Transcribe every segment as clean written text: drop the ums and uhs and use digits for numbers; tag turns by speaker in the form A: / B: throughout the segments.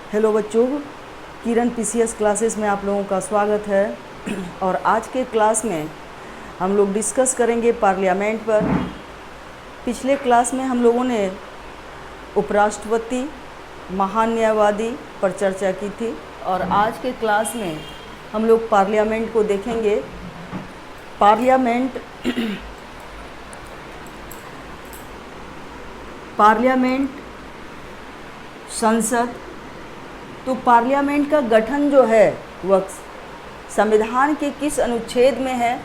A: Hello बच्चों, किरण PCS classes में आप लोगों का स्वागत है। और आज के क्लास में हम लोग डिस्कस करेंगे पार्लियामेंट पर। पिछले क्लास में हम लोगों ने उपराष्ट्रपति, महान न्यायवादी पर चर्चा की थी और आज के क्लास में हम लोग पार्लियामेंट को देखेंगे। पार्लियामेंट संसद। तो पार्लियामेंट का गठन जो है वह संविधान के किस अनुच्छेद में है?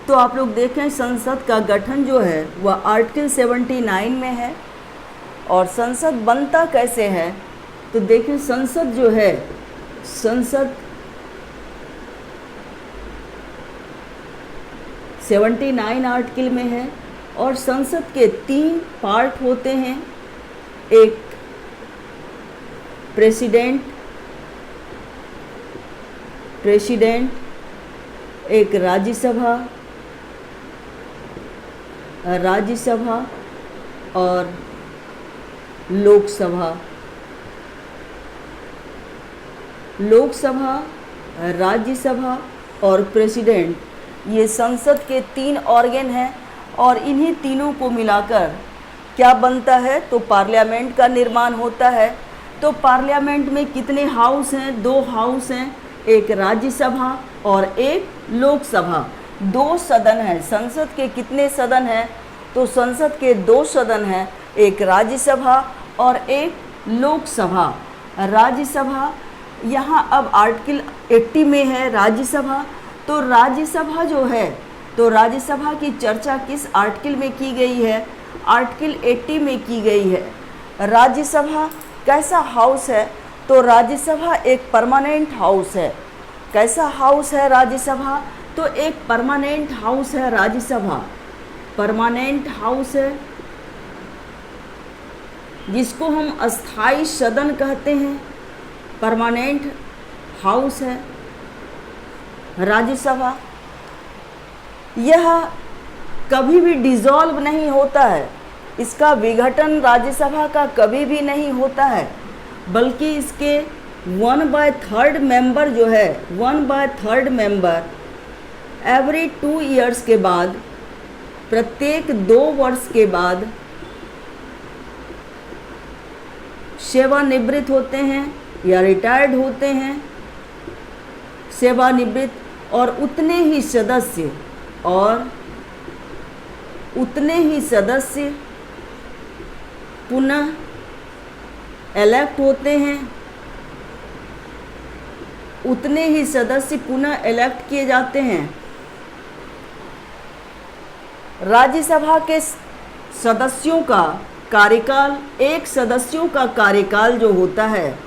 A: तो आप लोग देखें, संसद का गठन जो है वह आर्टिकल 79 में है। और संसद बनता कैसे है? तो देखें, संसद जो है, संसद 79 आर्टिकल में है और संसद के 3 पार्ट होते हैं। एक प्रेसिडेंट, एक राज्यसभा और लोकसभा। राज्यसभा और प्रेसिडेंट, ये संसद के 3 ऑर्गन हैं और इन्हीं तीनों को मिलाकर क्या बनता है? तो पार्लियामेंट का निर्माण होता है। तो पार्लियामेंट में कितने हाउस हैं? 2 हाउस हैं, एक राज्यसभा और एक लोकसभा। 2 सदन हैं। संसद के कितने सदन हैं? तो संसद के 2 सदन हैं, एक राज्यसभा और एक लोकसभा। राज्यसभा यहाँ अब आर्टिकल 80 में है राज्यसभा। तो राज्यसभा जो है, तो राज्यसभा की चर्चा किस आर्टिकल में की गई है? आर्टिकल 80 में की गई है। राज्यसभा कैसा हाउस है? तो राज्यसभा एक परमानेंट हाउस है। कैसा हाउस है राज्यसभा? तो एक परमानेंट हाउस है राज्यसभा। परमानेंट हाउस है जिसको हम अस्थाई सदन कहते हैं। परमानेंट हाउस है राज्यसभा। यह कभी भी डिसॉल्व नहीं होता है। इसका विघटन राज्यसभा का कभी भी नहीं होता है, बल्कि इसके 1/3 मेंबर जो है, 1/3 मेंबर एवरी 2 ईयर्स के बाद, प्रत्येक 2 वर्ष के बाद सेवानिवृत्त होते हैं या रिटायर्ड होते हैं। सेवानिवृत्त और उतने ही सदस्य पुनः इलेक्ट होते हैं। उतने ही सदस्य पुनः इलेक्ट किए जाते हैं। राज्यसभा के सदस्यों का कार्यकाल, एक सदस्यों का कार्यकाल जो होता है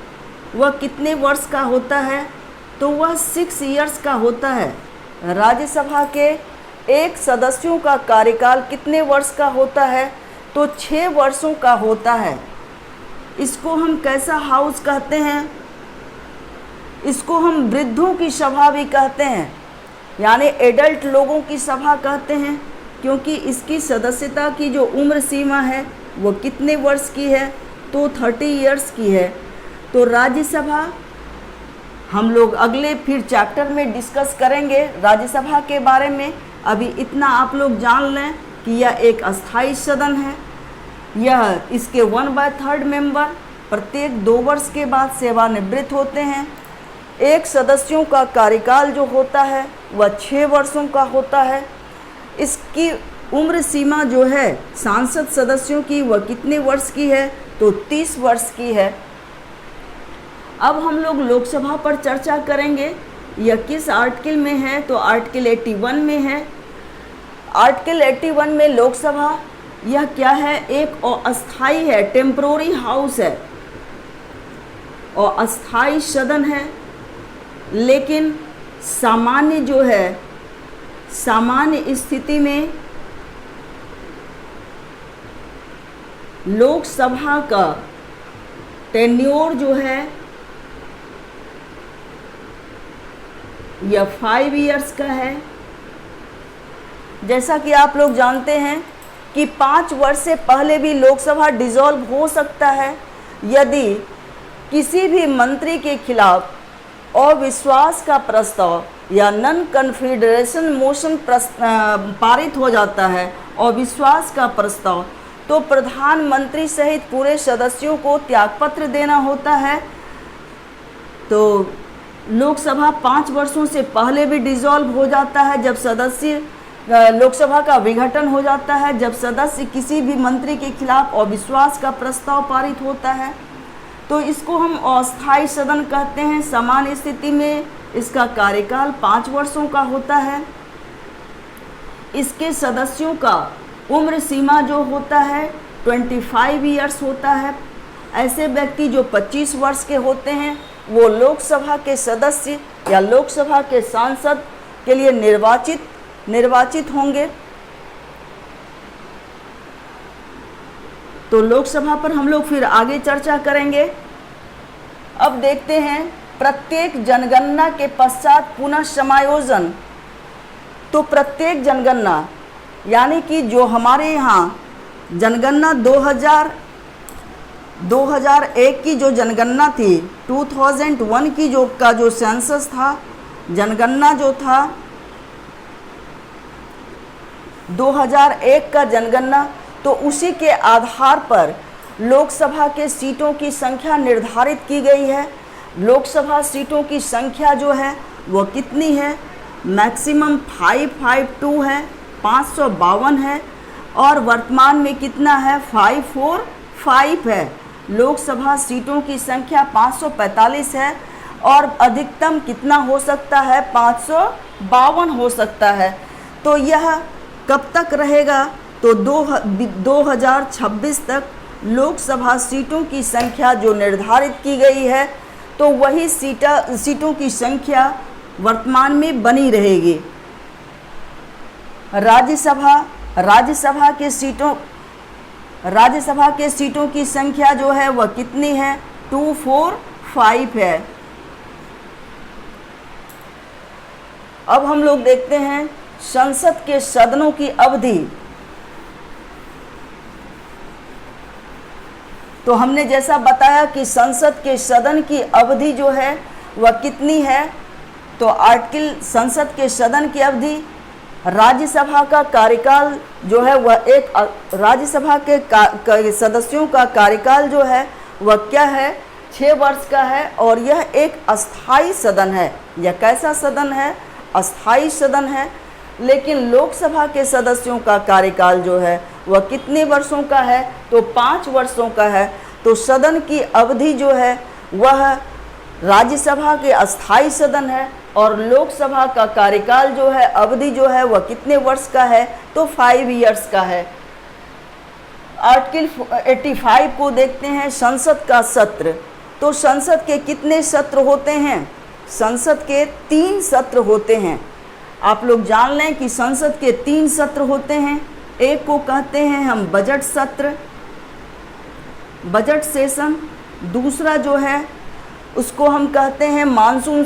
A: वह कितने वर्ष का होता है? तो वह 6 ईयर्स का होता है। राज्यसभा के एक सदस्यों का कार्यकाल कितने वर्ष का होता है? तो 6 वर्षों का होता है। इसको हम कैसा हाउस कहते हैं? इसको हम वृद्धों की सभा भी कहते हैं, यानी एडल्ट लोगों की सभा कहते हैं, क्योंकि इसकी सदस्यता की जो उम्र सीमा है वो कितने वर्ष की है? तो 30 ईयर्स की है। तो राज्यसभा हम लोग अगले फिर चैप्टर में डिस्कस करेंगे राज्यसभा के बारे में। अभी इतना आप लोग जान लें कि यह एक अस्थाई सदन है। यह इसके 1/3 मेंबर प्रत्येक 2 वर्ष के बाद सेवानिवृत्त होते हैं। एक सदस्यों का कार्यकाल जो होता है वह 6 वर्षों का होता है। इसकी उम्र सीमा जो है सांसद सदस्यों की वह कितने वर्ष की है? तो 30 वर्ष की है। अब हम लोग लोकसभा पर चर्चा करेंगे। यह किस आर्टिकल में है? तो आर्टिकल 81 में है। आर्टिकल 81 में लोकसभा यह क्या है? एक अस्थाई है, टेम्पोररी हाउस है और अस्थाई सदन है। लेकिन सामान्य जो है, सामान्य स्थिति में लोकसभा का टेन्योर जो है यह 5 ईयर्स का है। जैसा कि आप लोग जानते हैं कि 5 वर्ष से पहले भी लोकसभा डिसॉल्व हो सकता है यदि किसी भी मंत्री के खिलाफ अविश्वास का प्रस्ताव या नॉन कन्फिडेरेशन मोशन पारित हो जाता है, अविश्वास का प्रस्ताव, तो प्रधानमंत्री सहित पूरे सदस्यों को त्यागपत्र देना होता है। तो लोकसभा 5 वर्षों से पहले भी डिसॉल्व हो जाता है जब सदस्य लोकसभा का विघटन हो जाता है, जब सदस्य किसी भी मंत्री के खिलाफ अविश्वास का प्रस्ताव पारित होता है। तो इसको हम अस्थायी सदन कहते हैं। सामान्य स्थिति में इसका कार्यकाल 5 वर्षों का होता है। इसके सदस्यों का उम्र सीमा जो होता है 25 ईयर्स होता है। ऐसे व्यक्ति जो 25 वर्ष के होते हैं वो लोकसभा के सदस्य या लोकसभा के सांसद के लिए निर्वाचित होंगे। तो लोकसभा पर हम लोग फिर आगे चर्चा करेंगे। अब देखते हैं प्रत्येक जनगणना के पश्चात पुनः समायोजन। तो प्रत्येक जनगणना यानी कि जो हमारे यहाँ जनगणना 2001 की जो जनगणना थी, 2001 की जो सेंसस था, जनगणना जो था 2001 का जनगणना, तो उसी के आधार पर लोकसभा के सीटों की संख्या निर्धारित की गई है। लोकसभा सीटों की संख्या जो है वो कितनी है? मैक्सिमम 552 है, 552 है, और वर्तमान में कितना है? 545 है। लोकसभा सीटों की संख्या 545 है और अधिकतम कितना हो सकता है? 552 हो सकता है। तो यह कब तक रहेगा? तो 2026 तक लोकसभा सीटों की संख्या जो निर्धारित की गई है तो वही सीटों की संख्या वर्तमान में बनी रहेगी। राज्यसभा के सीटों की संख्या जो है वह कितनी है? 245 है। अब हम लोग देखते हैं संसद के सदनों की अवधि। तो हमने जैसा बताया कि संसद के सदन की अवधि जो है वह कितनी है? तो संसद के सदन की अवधि, राज्यसभा का कार्यकाल जो है वह राज्यसभा के सदस्यों का कार्यकाल जो है वह क्या है? 6 वर्ष का है और यह एक अस्थायी सदन है। यह कैसा सदन है? अस्थायी सदन है। लेकिन लोकसभा के सदस्यों का कार्यकाल जो है वह कितने वर्षों का है? तो 5 वर्षों का है। तो सदन की अवधि जो है वह राज्यसभा के अस्थायी सदन है और लोकसभा का कार्यकाल जो है अवधि जो है वह कितने वर्ष का है? तो 5 ईयर्स का है। आर्टिकल 85 को देखते हैं, संसद का सत्र। तो संसद के कितने सत्र होते हैं? संसद के 3 सत्र होते हैं। आप लोग जान लें कि संसद के 3 सत्र होते हैं। एक को कहते हैं हम बजट सत्र, बजट सेशन। दूसरा जो है उसको हम कहते हैं मानसून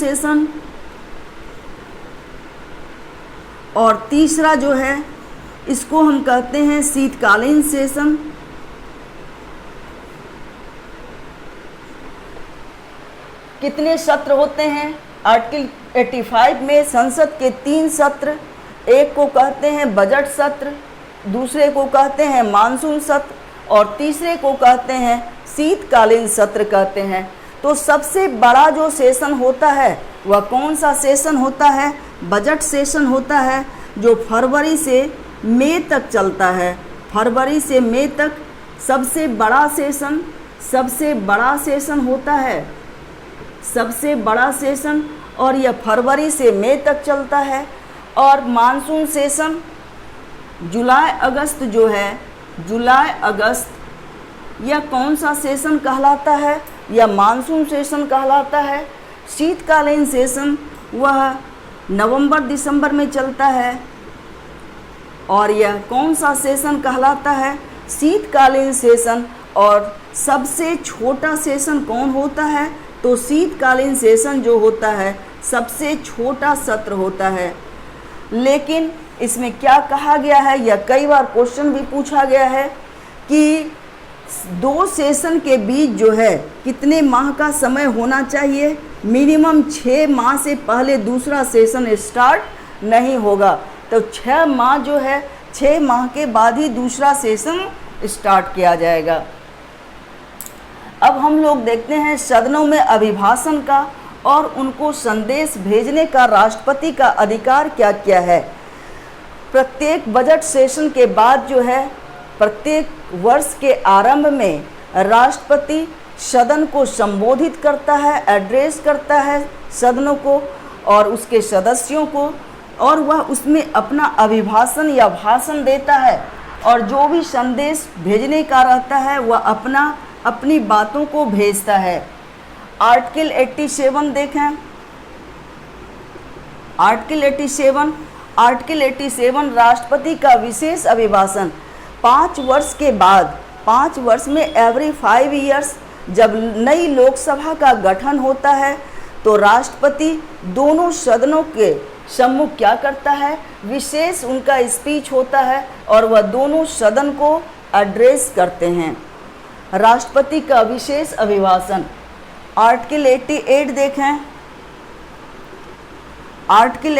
A: सेशन। और तीसरा जो है इसको हम कहते हैं शीतकालीन सेशन। कितने सत्र होते हैं? आर्टिकल 85 में संसद के 3 सत्र। एक को कहते हैं बजट सत्र, दूसरे को कहते हैं मानसून सत्र और तीसरे को कहते हैं शीतकालीन सत्र कहते हैं। तो सबसे बड़ा जो सेशन होता है वह कौन सा सेशन होता है? बजट सेशन होता है, जो फरवरी से मई तक चलता है। फरवरी से मई तक सबसे बड़ा सेशन होता है, सबसे बड़ा सेशन, और यह फरवरी से मई तक चलता है। और मानसून सेशन जुलाई अगस्त जो है, जुलाई अगस्त, यह कौन सा सेशन कहलाता है? यह मानसून सेशन कहलाता है। शीतकालीन सेशन वह नवंबर दिसंबर में चलता है। और यह कौन सा सेशन कहलाता है? शीतकालीन सेशन। और सबसे छोटा सेशन कौन होता है? तो शीतकालीन सेशन जो होता है सबसे छोटा सत्र होता है। लेकिन इसमें क्या कहा गया है, यह कई बार क्वेश्चन भी पूछा गया है कि दो सेशन के बीच जो है कितने माह का समय होना चाहिए? मिनिमम 6 माह से पहले दूसरा सेशन स्टार्ट नहीं होगा। तो 6 माह जो है, 6 माह के बाद ही दूसरा सेशन स्टार्ट किया जाएगा। अब हम लोग देखते हैं सदनों में अभिभाषण का और उनको संदेश भेजने का राष्ट्रपति का अधिकार क्या क्या है। प्रत्येक बजट सेशन के बाद जो है, प्रत्येक वर्ष के आरंभ में राष्ट्रपति सदन को संबोधित करता है, एड्रेस करता है सदनों को और उसके सदस्यों को, और वह उसमें अपना अभिभाषण या भाषण देता है और जो भी संदेश भेजने का रहता है वह अपनी बातों को भेजता है। आर्टिकल 87 देखें। आर्टिकल 87 राष्ट्रपति का विशेष अभिभाषण 5 वर्ष के बाद, 5 वर्ष में एवरी 5 ईयर्स जब नई लोकसभा का गठन होता है तो राष्ट्रपति दोनों सदनों के सम्मुख क्या करता है? विशेष उनका स्पीच होता है और वह दोनों सदन को एड्रेस करते हैं। राष्ट्रपति का विशेष अभिभाषण आर्टिकल 88 देखें। आर्टिकल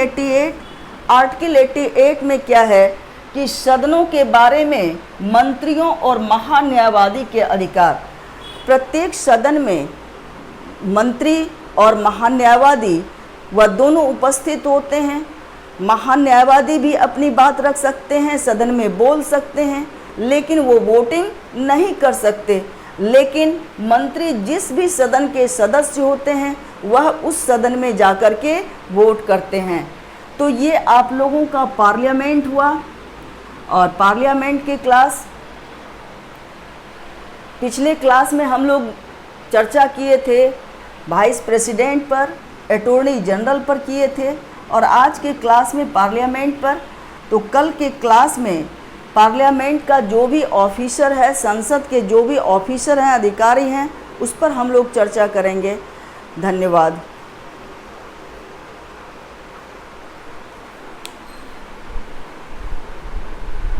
A: 88 में क्या है कि सदनों के बारे में मंत्रियों और महान्यायवादी के अधिकार। प्रत्येक सदन में मंत्री और महान्यायवादी वह दोनों उपस्थित होते हैं। महान्यायवादी भी अपनी बात रख सकते हैं, सदन में बोल सकते हैं, लेकिन वो वोटिंग नहीं कर सकते। लेकिन मंत्री जिस भी सदन के सदस्य होते हैं वह उस सदन में जाकर के वोट करते हैं। तो ये आप लोगों का पार्लियामेंट हुआ। और पार्लियामेंट के क्लास, पिछले क्लास में हम लोग चर्चा किए थे वाइस प्रेसिडेंट पर, अटॉर्नी जनरल पर किए थे, और आज के क्लास में पार्लियामेंट पर। तो कल के क्लास में पार्लियामेंट का जो भी ऑफिसर है, संसद के जो भी ऑफिसर हैं, अधिकारी हैं, उस पर हम लोग चर्चा करेंगे। धन्यवाद।